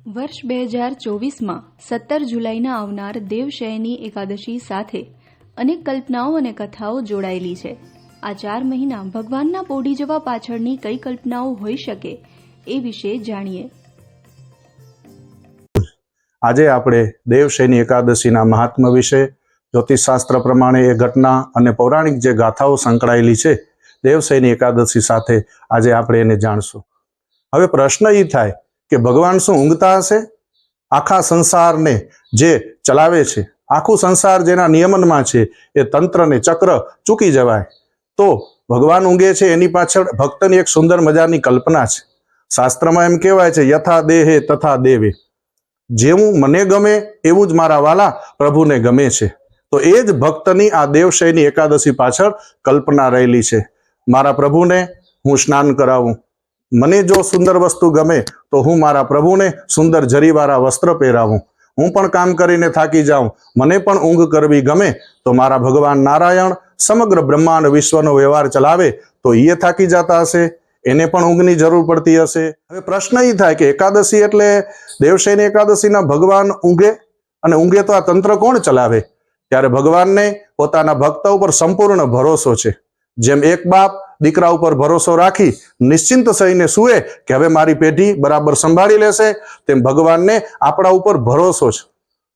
વર્ષ 2024માં 17 જુલાઈના આવનાર દેવશયની એકાદશી સાથે અનેક કલ્પનાઓ અને કથાઓ જોડાયેલી છે। આ 4 મહિના ભગવાનના પોઢી જવા પાછળની કઈ કલ્પનાઓ હોઈ શકે એ વિશે જાણીએ। આજે આપણે દેવશયની એકાદશીના મહાત્મ્ય વિશે, જ્યોતિષશાસ્ત્ર પ્રમાણે એ ઘટના અને પૌરાણિક જે ગાથાઓ સંકળાયેલી છે દેવશયની એકાદશી સાથે આજે આપણે એને જાણશું। હવે પ્રશ્ન એ થાય કે ભગવાન શું ઊંઘતા હશે? આખા સંસારને જે ચલાવે છે, આખું સંસાર જેના નિયમનમાં છે એ તંત્ર ને ચક્ર ચૂકી જવાય તો ભગવાન ઊંઘે છે એની પાછળ ભક્તની એક સુંદર મજાની કલ્પના છે। શાસ્ત્રમાં એમ કહેવાય છે, યથા દેહે તથા દેવે, જેવું મને ગમે એવું જ મારા વાલા પ્રભુને ગમે છે। તો એ જ ભક્તની આ દેવશયની એકાદશી પાછળ કલ્પના રહેલી છે। મારા પ્રભુને હું સ્નાન કરાવું, મને જો સુંદર વસ્તુ ગમે તો હું મારા પ્રભુને સુંદર જરીવાળા વસ્ત્ર પહેરાવું, હું પણ કામ કરીને થાકી જાઉં, મને પણ ઊંઘ કરવી ગમે તો મારા ભગવાન નારાયણ સમગ્ર બ્રહ્માંડ વિશ્વનો વ્યવહાર ચલાવે તો એ થાકી જતા હશે, એને પણ ઊંઘની જરૂર પડતી હશે। હવે પ્રશ્ન એ થાય કે એકાદશી એટલે દેવશયની એકાદશીના ભગવાન ઊંઘે, અને ઊંઘે તો આ તંત્ર કોણ ચલાવે? ત્યારે ભગવાનને પોતાના ભક્ત ઉપર સંપૂર્ણ ભરોસો છે। જેમ એક બાપ દીકરા ઉપર ભરોસો રાખી નિશ્ચિંત થઈને સૂએ કે હવે મારી પેઢી બરાબર સંભાળી લેશે, તેમ ભગવાનને આપણા ઉપર ભરોસો છે।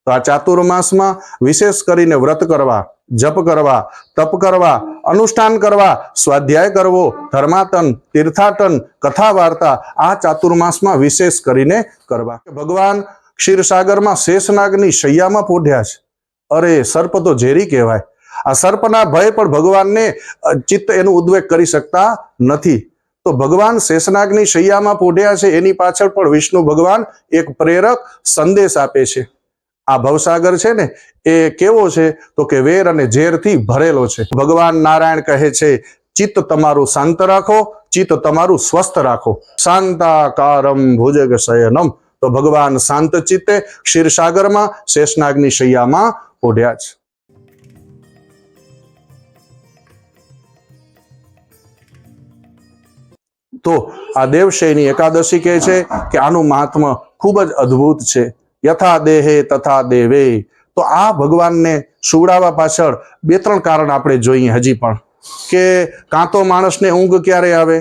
તો આ ચાતુર્માસમાં વિશેષ કરીને વ્રત કરવા, જપ કરવા, તપ કરવા, અનુષ્ઠાન કરવા, સ્વાધ્યાય કરવો, ધર્માટન, તીર્થાટન, કથા વાર્તા આ ચાતુર્માસમાં વિશેષ કરીને કરવા। ભગવાન ક્ષીરસાગરમાં શેષનાગની શૈયામાં પોઢ્યા છે। અરે સર્પ તો ઝેરી કહેવાય, આ સર્પના ભય પણ ભગવાનને ચિત્ત એનું ઉદ્વેગ કરી શકતા નથી। તો ભગવાન શેષનાગની શૈયામાં પોઢ્યા છે એની પાછળ પણ વિષ્ણુ ભગવાન એક પ્રેરક સંદેશ આપે છે। આ ભવસાગર છે ને એ કેવો છે તો કે વેર અને ઝેરથી ભરેલો છે। ભગવાન નારાયણ કહે છે, ચિત્ત તમારું શાંત રાખો, ચિત્ત તમારું સ્વસ્થ રાખો, શાંતાકારમ ભુજગ શયનમ। તો ભગવાન શાંત ચિત્તે ક્ષીરસાગરમાં શેષનાગની શૈયામાં પોઢ્યા છે। તો આ દેવશયની એકાદશી કહે છે કે આનું મહાત્મ્ય ખૂબ જ અદ્ભુત છે। યથા દેહે તથા દેવે, તો આ ભગવાનને સુવડાવવા પાછળ 2-3 કારણ આપણે જોઈએ હજી પણ, કે કાં તો માણસને ઊંઘ ક્યારે આવે?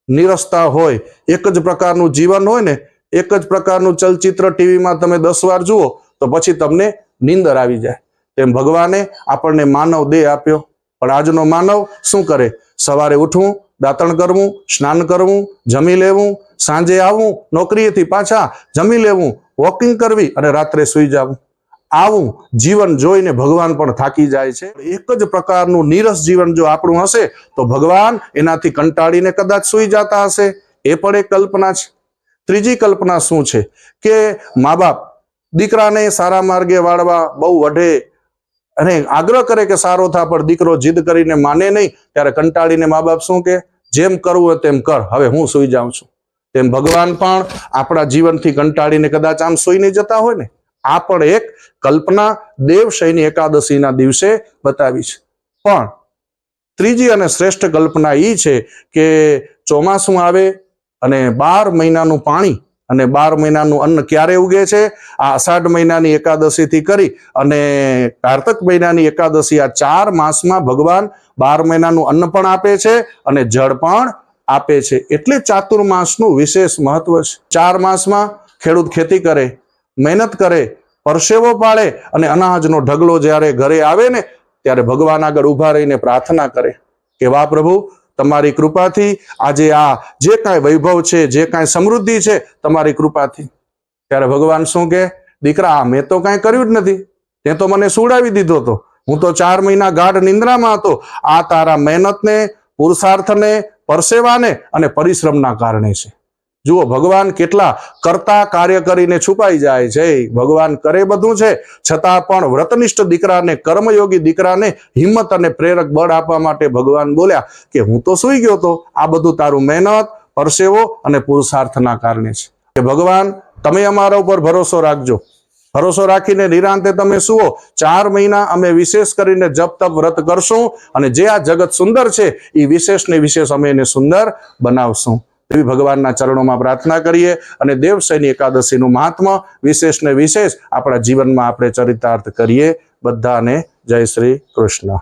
નિરસતા હોય, એક જ પ્રકારનું જીવન હોય ને, એક જ પ્રકારનું ચલચિત્ર ટીવીમાં તમે 10 વાર જુઓ તો પછી તમને નીંદર આવી જાય। તેમ ભગવાને આપણને માનવ દેહ આપ્યો, પણ આજનો માનવ શું કરે? સવારે ઉઠવું, દાંતણ કરવું, સ્નાન કરવું, જમી લેવું, સાંજે આવવું, નોકરીએથી પાછા જમી લેવું, વોકિંગ કરવી અને રાત્રે સૂઈ જવું, આવું જીવન જોઈને ભગવાન પણ થાકી જાય છે। એક જ પ્રકારનું નીરસ જીવન જો આપણું હશે તો ભગવાન એનાથી કંટાળીને કદાચ સૂઈ જતા હશે, એ પણ એક કલ્પના છે। ત્રીજી કલ્પના શું છે કે મા બાપ દીકરાને સારા માર્ગે વાળવા બહુ વઢે અને આગ્રહ કરે કે સારો થા, પણ દીકરો જીદ કરીને માને નહીં, ત્યારે કંટાળીને મા બાપ શું કે, જેમ કરવું હોય તેમ કર, હવે હું સૂઈ જાઉં છું। તેમ ભગવાન પણ આપણા જીવનથી કંટાળીને કદાચ આમ સૂઈ નહીં જતા હોય ને, આ પણ એક કલ્પના દેવશયની એકાદશીના દિવસે બતાવી છે। પણ ત્રીજી અને શ્રેષ્ઠ કલ્પના એ છે કે ચોમાસું આવે અને 12 મહિનાનું પાણી અને 12 મહિનાનું અન્ન ક્યારે ઉગે છે? આ અષાઢ મહિનાની એકાદશીથી કરી અને કારતક મહિનાની એકાદશી, આ 4 માસમાં ભગવાન 12 મહિનાનું અન્ન પણ આપે છે અને જળ પણ આપે છે। એટલે ચાતુર્માસનું વિશેષ મહત્વ છે। 4 માસમાં ખેડૂત ખેતી કરે, મહેનત કરે, પરસેવો પાડે અને અનાજનો ઢગલો જ્યારે ઘરે આવે ને ત્યારે ભગવાન આગળ ઊભા રહીને પ્રાર્થના કરે કે વાહ પ્રભુ, તમારી કૃપાથી આજે આ જે કાંઈ વૈભવ છે, જે કાંઈ સમૃદ્ધિ છે, તમારી કૃપાથી। ત્યારે ભગવાન શું કે, દીકરા મેં તો કાંઈ કર્યું જ નથી, તે તો મને સુવડાવી દીધો હતો, હું તો 4 મહિના ગાઢ નિંદ્રામાં હતો, આ તારા મહેનતને, પુરુષાર્થને, પરસેવાને અને પરિશ્રમના કારણે છે। જુઓ ભગવાન કેટલા કરતા કાર્ય કરીને છુપાઈ જાય છે। ભગવાન કરે બધું છે છતાં પણ વ્રતનિષ્ઠ દીકરાને, કર્મયોગી દીકરાને હિંમત અને પ્રેરક બળ આપવા માટે ભગવાન બોલ્યા કે હું તો સૂઈ ગયો હતો, આ બધું તારું મહેનત, પરસેવો અને પુરુષાર્થના કારણે છે। કે ભગવાન તમે અમારા ઉપર ભરોસો રાખજો, ભરોસો રાખીને નિરાંતે તમે સુવો, 4 મહિના અમે વિશેષ કરીને જપ તપ વ્રત કરશું અને જે આ જગત સુંદર છે એ વિશેષ ને વિશેષ અમે એને સુંદર બનાવશું। એવી ભગવાનના ચરણોમાં પ્રાર્થના કરીએ અને દેવશયની એકાદશીનું મહાત્મ્ય વિશેષ ને વિશેષ આપણા જીવનમાં આપણે ચરિતાર્થ કરીએ. બધાને જય શ્રી કૃષ્ણ.